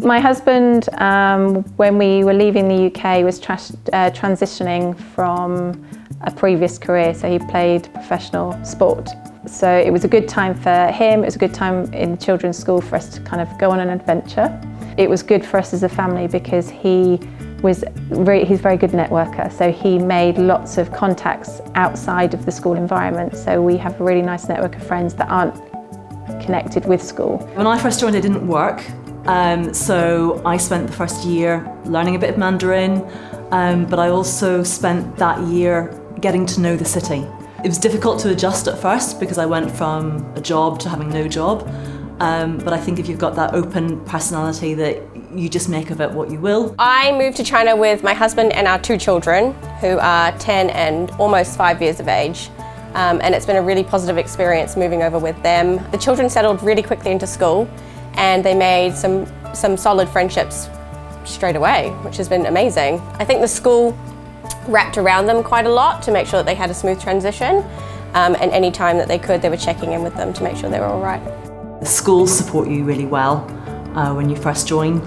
My husband, when we were leaving the UK, was transitioning from a previous career, so he played professional sport. So it was a good time for him, it was a good time in children's school for us to kind of go on an adventure. It was good for us as a family because he's a very good networker, so he made lots of contacts outside of the school environment. So we have a really nice network of friends that aren't connected with school. When I first joined, it didn't work. So I spent the first year learning a bit of Mandarin, but I also spent that year getting to know the city. It was difficult to adjust at first because I went from a job to having no job, but I think if you've got that open personality that you just make of it what you will. I moved to China with my husband and our 2 children, who are 10 and almost 5 years of age. And it's been a really positive experience moving over with them. The children settled really quickly into school and they made some solid friendships straight away, which has been amazing. I think the school wrapped around them quite a lot to make sure that they had a smooth transition, and any time that they could, they were checking in with them to make sure they were all right. The schools support you really well when you first join,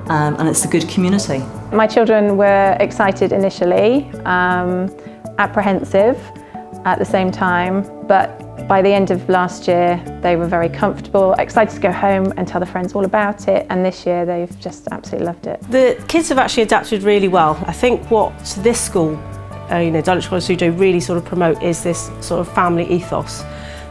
and it's a good community. My children were excited initially, apprehensive at the same time, but by the end of last year they were very comfortable, excited to go home and tell their friends all about it, and this year they've just absolutely loved it. The kids have actually adapted really well. I think what this school, Dulwich College Suzhou, really sort of promote is this sort of family ethos.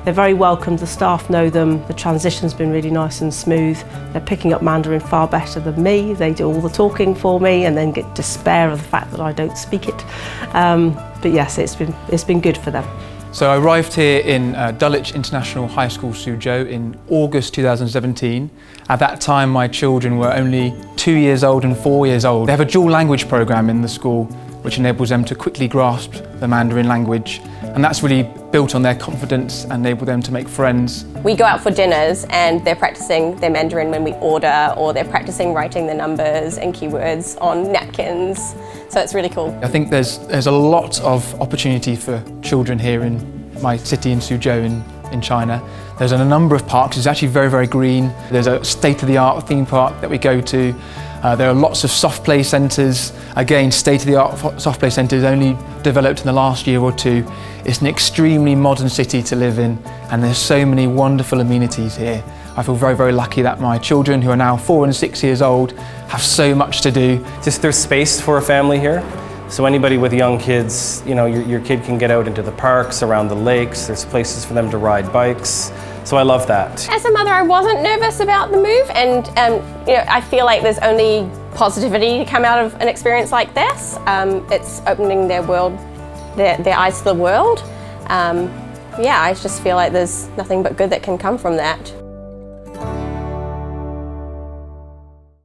They're very welcomed, the staff know them, the transition's been really nice and smooth. They're picking up Mandarin far better than me. They do all the talking for me and then get despair of the fact that I don't speak it. But yes, it's been good for them. So I arrived here in Dulwich International High School Suzhou in August 2017. At that time my children were only 2 years old and 4 years old. They have a dual language programme in the school which enables them to quickly grasp the Mandarin language, and that's really built on their confidence and enabled them to make friends. We go out for dinners and they're practicing their Mandarin when we order, or they're practicing writing the numbers and keywords on napkins, so it's really cool. I think there's a lot of opportunity for children here in my city in Suzhou in China. There's a number of parks. It's actually very, very green. There's a state-of-the-art theme park that we go to. There are lots of soft play centres. Again, state-of-the-art soft play centres only developed in the last year or 2. It's an extremely modern city to live in, and there's so many wonderful amenities here. I feel very, very lucky that my children, who are now 4 and 6 years old, have so much to do. Just there's space for a family here. So anybody with young kids, your kid can get out into the parks, around the lakes. There's places for them to ride bikes. So I love that. As a mother, I wasn't nervous about the move, and I feel like there's only positivity to come out of an experience like this. It's opening their eyes to the world. I just feel like there's nothing but good that can come from that.